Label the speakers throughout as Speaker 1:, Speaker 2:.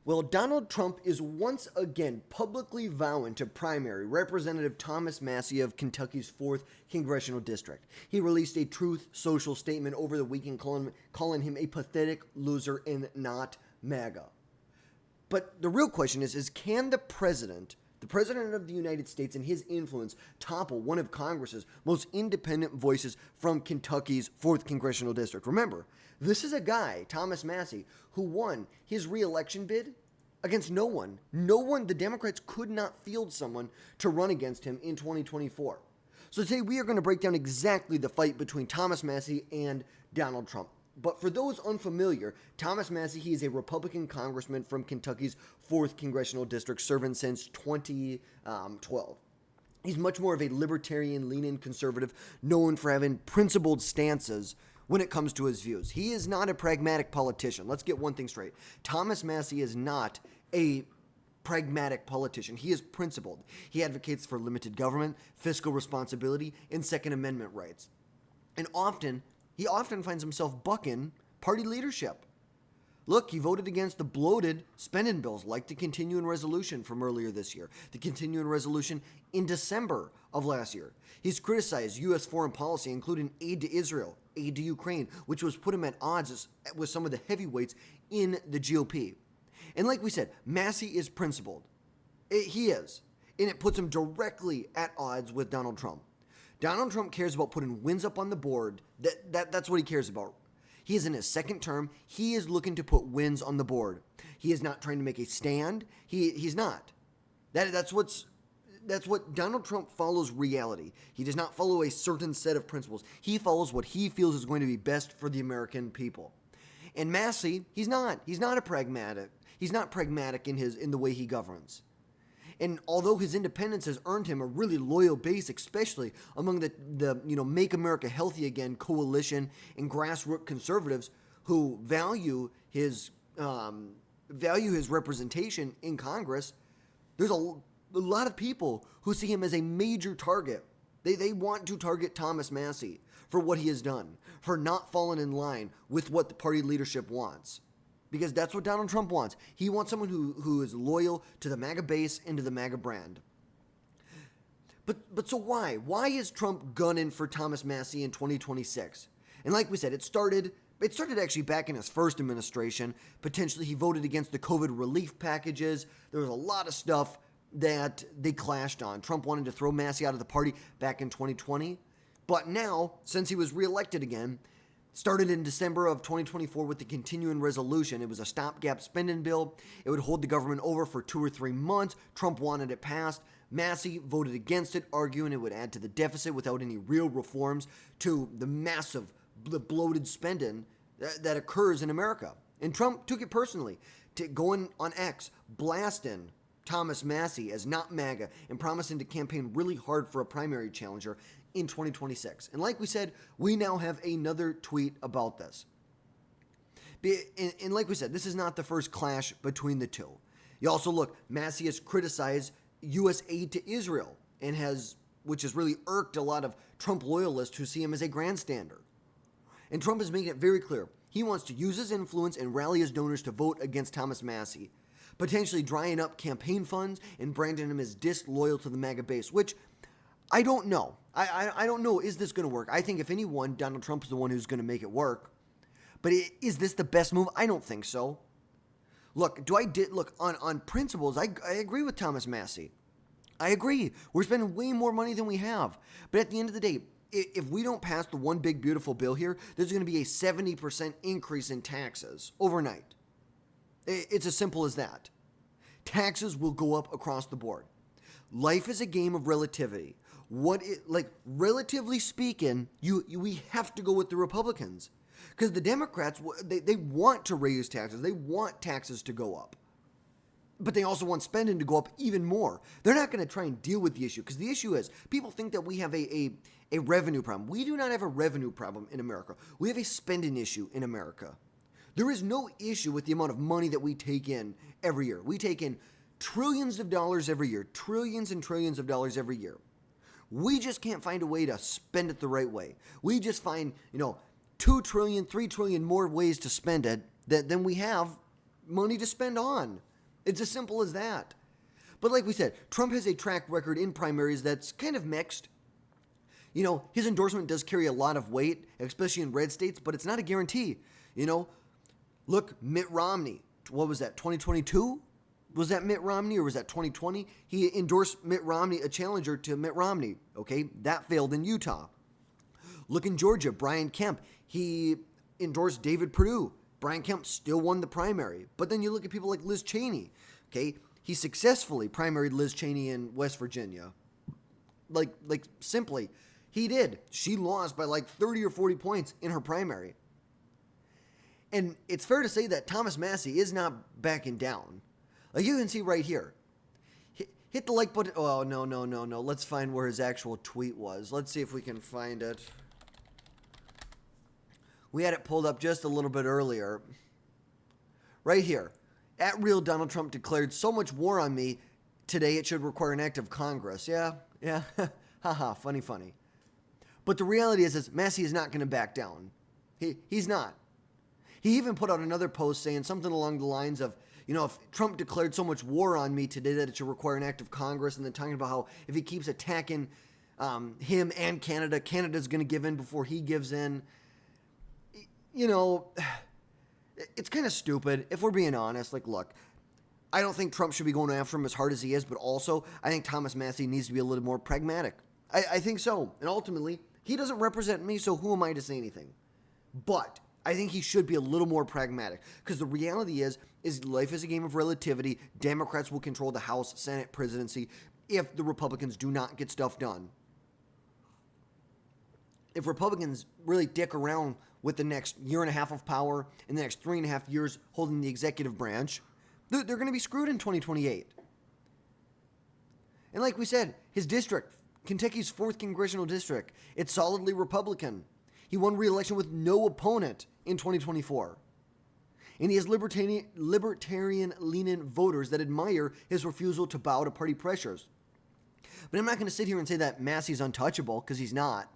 Speaker 1: Well, Donald Trump is once again publicly vowing to primary Representative Thomas Massey of Kentucky's 4th Congressional District. He released a Truth Social statement over the weekend calling him a pathetic loser and not MAGA. But the real question is can the President of the United States and his influence topple one of Congress's most independent voices from Kentucky's 4th Congressional District? Remember, this is a guy, Thomas Massey, who won his re-election bid against no one. No one, the Democrats could not field someone to run against him in 2024. So today we are going to break down exactly the fight between Thomas Massey and Donald Trump. But for those unfamiliar, Thomas Massey, he is a Republican congressman from Kentucky's 4th Congressional District, serving since 2012. He's much more of a libertarian, lean-in conservative, known for having principled stances when it comes to his views. He is not a pragmatic politician. Let's get one thing straight. Thomas Massey is not a pragmatic politician. He is principled. He advocates for limited government, fiscal responsibility, and Second Amendment rights. And he often finds himself bucking party leadership. Look, he voted against the bloated spending bills like the continuing resolution from earlier this year, the continuing resolution in December of last year. He's criticized U.S. foreign policy, including aid to Israel, aid to Ukraine, which was put him at odds with some of the heavyweights in the GOP. And like we said, Massey is principled. He is. And it puts him directly at odds with Donald Trump. Donald Trump cares about putting wins up on the board. That's what he cares about. He is in his second term. He is looking to put wins on the board. He is not trying to make a stand. He's not. That's what Donald Trump follows reality. He does not follow a certain set of principles. He follows what he feels is going to be best for the American people. And Massey, he's not. He's not a pragmatic. He's not pragmatic in the way he governs. And although his independence has earned him a really loyal base, especially among the Make America Healthy Again coalition and grassroots conservatives who value his representation in Congress, there's a lot of people who see him as a major target. They want to target Thomas Massey for what he has done, for not falling in line with what the party leadership wants. Because that's what Donald Trump wants. He wants someone who is loyal to the MAGA base and to the MAGA brand. But so why? Why is Trump gunning for Thomas Massey in 2026? And like we said, it started actually back in his first administration. Potentially he voted against the COVID relief packages. There was a lot of stuff that they clashed on. Trump wanted to throw Massey out of the party back in 2020. But now, since he was reelected again, started in December of 2024 with the continuing resolution. It was a stopgap spending bill. It would hold the government over for 2 or 3 months. Trump wanted it passed. Massey voted against it, arguing it would add to the deficit without any real reforms to the bloated spending that occurs in America. And Trump took it personally, going on X, blasting Thomas Massey as not MAGA and promising to campaign really hard for a primary challenger in 2026. And like we said, we now have another tweet about this. And like we said, this is not the first clash between the two. You also look, Massey has criticized U.S. aid to Israel which has really irked a lot of Trump loyalists who see him as a grandstander. And Trump is making it very clear. He wants to use his influence and rally his donors to vote against Thomas Massey, potentially drying up campaign funds and branding him as disloyal to the MAGA base, which I don't know. I don't know, is this going to work? I think if anyone, Donald Trump is the one who's going to make it work. But is this the best move? I don't think so. Look, on principles, I agree with Thomas Massey. I agree. We're spending way more money than we have. But at the end of the day, if we don't pass the one big beautiful bill here, there's going to be a 70% increase in taxes overnight. It's as simple as that. Taxes will go up across the board. Life is a game of relativity. Relatively speaking, we have to go with the Republicans. Because the Democrats, they want to raise taxes. They want taxes to go up. But they also want spending to go up even more. They're not going to try and deal with the issue. Because the issue is, people think that we have a revenue problem. We do not have a revenue problem in America. We have a spending issue in America. There is no issue with the amount of money that we take in every year. We take in trillions of dollars every year. Trillions and trillions of dollars every year. We just can't find a way to spend it the right way. We just find, 2 trillion, 3 trillion more ways to spend it than we have money to spend on. It's as simple as that. But like we said, Trump has a track record in primaries that's kind of mixed. You know, his endorsement does carry a lot of weight, especially in red states, but it's not a guarantee. You know, look, Mitt Romney, what was that, 2022? Was that Mitt Romney or was that 2020? He endorsed Mitt Romney, a challenger to Mitt Romney. Okay, that failed in Utah. Look in Georgia, Brian Kemp, he endorsed David Perdue. Brian Kemp still won the primary. But then you look at people like Liz Cheney. Okay, he successfully primaried Liz Cheney in West Virginia. Like simply, he did. She lost by like 30 or 40 points in her primary. And it's fair to say that Thomas Massey is not backing down. Like you can see right here. Hit the like button. Oh, no. Let's find where his actual tweet was. Let's see if we can find it. We had it pulled up just a little bit earlier. Right here. At Real Donald Trump declared so much war on me today it should require an act of Congress. Yeah. Haha, funny. But the reality is Massey is not going to back down. He's not. He even put out another post saying something along the lines of, you know, if Trump declared so much war on me today that it should require an act of Congress, and then talking about how if he keeps attacking him and Canada, Canada's going to give in before he gives in. You know, it's kind of stupid if we're being honest. Like, look, I don't think Trump should be going after him as hard as he is, but also I think Thomas Massey needs to be a little more pragmatic. I think so. And ultimately, he doesn't represent me, so who am I to say anything? But I think he should be a little more pragmatic, because the reality is life is a game of relativity. Democrats will control the House, Senate, presidency if the Republicans do not get stuff done. If Republicans really dick around with the next year and a half of power and the next 3.5 years holding the executive branch, they're going to be screwed in 2028. And like we said, his district, Kentucky's 4th congressional district, it's solidly Republican. He won re-election with no opponent in 2024. And he has libertarian-leaning voters that admire his refusal to bow to party pressures. But I'm not going to sit here and say that Massey's untouchable, because he's not.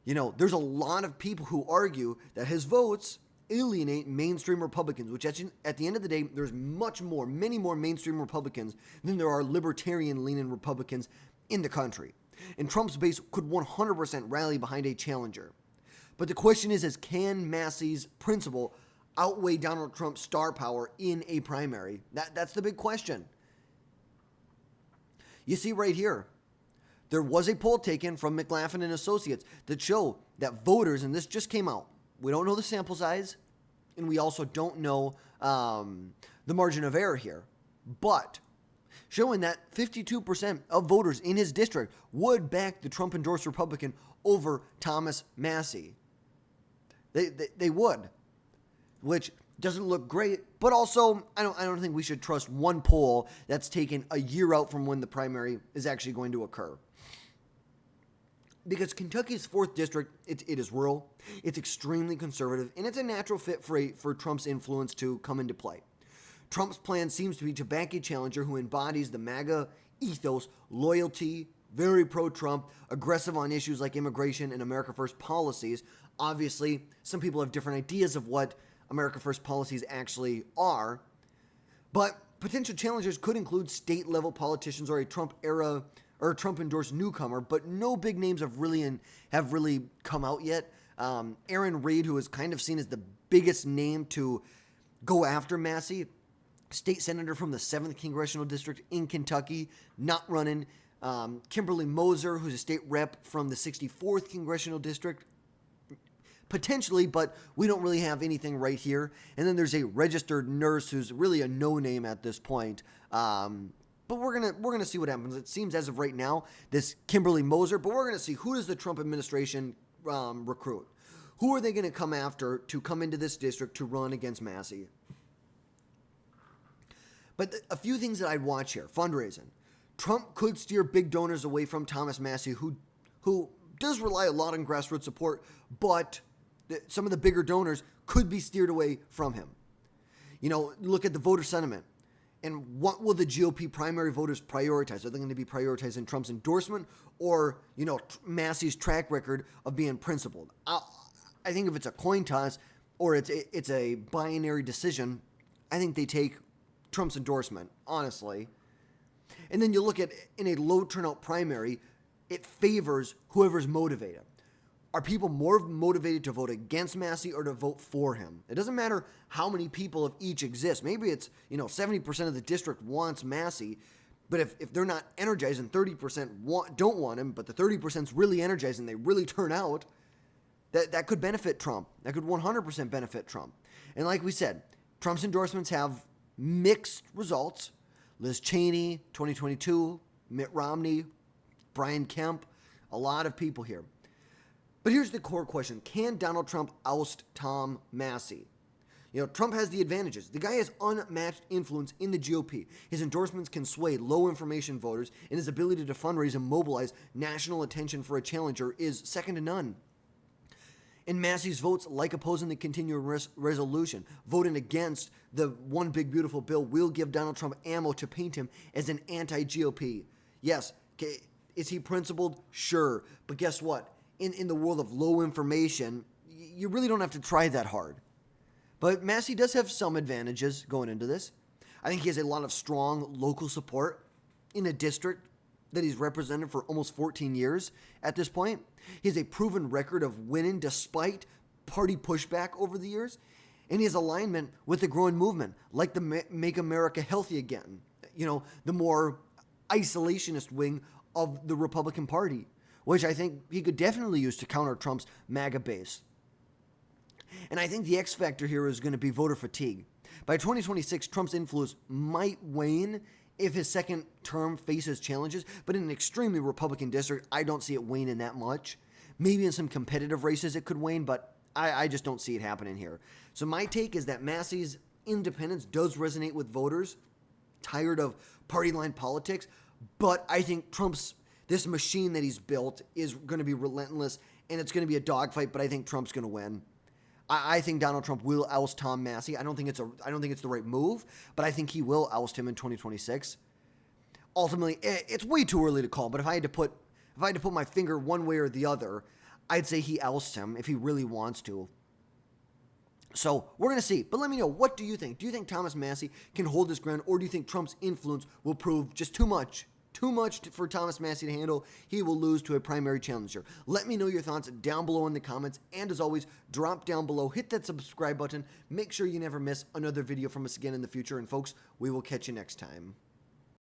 Speaker 1: You know, there's a lot of people who argue that his votes alienate mainstream Republicans, which at the end of the day, there's many more mainstream Republicans than there are libertarian-leaning Republicans in the country. And Trump's base could 100% rally behind a challenger. But the question is can Massey's principle outweigh Donald Trump's star power in a primary? That's the big question. You see right here, there was a poll taken from McLaughlin and Associates that show that voters, and this just came out, we don't know the sample size, and we also don't know the margin of error here, but showing that 52% of voters in his district would back the Trump-endorsed Republican over Thomas Massey. They would, which doesn't look great, but also I don't think we should trust one poll that's taken a year out from when the primary is actually going to occur. Because Kentucky's 4th district, it is rural, it's extremely conservative, and it's a natural fit for Trump's influence to come into play. Trump's plan seems to be to back a challenger who embodies the MAGA ethos, loyalty, very pro-Trump, aggressive on issues like immigration and America First policies. Obviously, some people have different ideas of what America First policies actually are, but potential challengers could include state-level politicians or a Trump-era or Trump-endorsed newcomer, but no big names have really come out yet. Aaron Reed, who is kind of seen as the biggest name to go after Massey, state senator from the 7th congressional district in Kentucky, not running. Kimberly Moser, who's a state rep from the 64th congressional district, potentially, but we don't really have anything right here. And then there's a registered nurse who's really a no-name at this point. But we're gonna see what happens. It seems as of right now, this Kimberly Moser, but we're gonna see who does the Trump administration recruit. Who are they gonna come after to come into this district to run against Massey? But a few things that I'd watch here. Fundraising. Trump could steer big donors away from Thomas Massey, who does rely a lot on grassroots support, but some of the bigger donors could be steered away from him. You know, look at the voter sentiment. And what will the GOP primary voters prioritize? Are they going to be prioritizing Trump's endorsement or, you know, Massey's track record of being principled? I think if it's a coin toss or it's a binary decision, I think they take Trump's endorsement, honestly. And then you look at, in a low turnout primary, it favors whoever's motivated. Are people more motivated to vote against Massie or to vote for him? It doesn't matter how many people of each exist. Maybe it's, 70% of the district wants Massie, but if they're not energized and 30% don't want him, but the 30%'s really energized and they really turn out, that could benefit Trump. That could 100% benefit Trump. And like we said, Trump's endorsements have mixed results. Liz Cheney, 2022, Mitt Romney, Brian Kemp, a lot of people here. But here's the core question. Can Donald Trump oust Tom Massey? Trump has the advantages. The guy has unmatched influence in the GOP. His endorsements can sway low information voters, and his ability to fundraise and mobilize national attention for a challenger is second to none. And Massey's votes, like opposing the continuing resolution, voting against the one big beautiful bill, will give Donald Trump ammo to paint him as an anti-GOP. Yes, is he principled? Sure. But guess what? In the world of low information, you really don't have to try that hard. But Massey does have some advantages going into this. I think he has a lot of strong local support in a district that he's represented for almost 14 years at this point. He has a proven record of winning despite party pushback over the years. And he has alignment with the growing movement, like the Make America Healthy Again, the more isolationist wing of the Republican Party, which I think he could definitely use to counter Trump's MAGA base. And I think the X factor here is going to be voter fatigue. By 2026, Trump's influence might wane if his second term faces challenges, but in an extremely Republican district, I don't see it waning that much. Maybe in some competitive races it could wane, but I just don't see it happening here. So my take is that Massey's independence does resonate with voters, tired of party line politics, but I think this machine that he's built is going to be relentless, and it's going to be a dogfight, but I think Trump's going to win. I think Donald Trump will oust Tom Massey. I don't think it's the right move, but I think he will oust him in 2026. Ultimately, it's way too early to call, but if I had to put my finger one way or the other, I'd say he ousts him if he really wants to. So we're going to see. But let me know, what do you think? Do you think Thomas Massey can hold his ground, or do you think Trump's influence will prove just too much? Too much for Thomas Massey to handle. He will lose to a primary challenger. Let me know your thoughts down below in the comments. And as always, drop down below, hit that subscribe button. Make sure you never miss another video from us again in the future. And folks, we will catch you next time.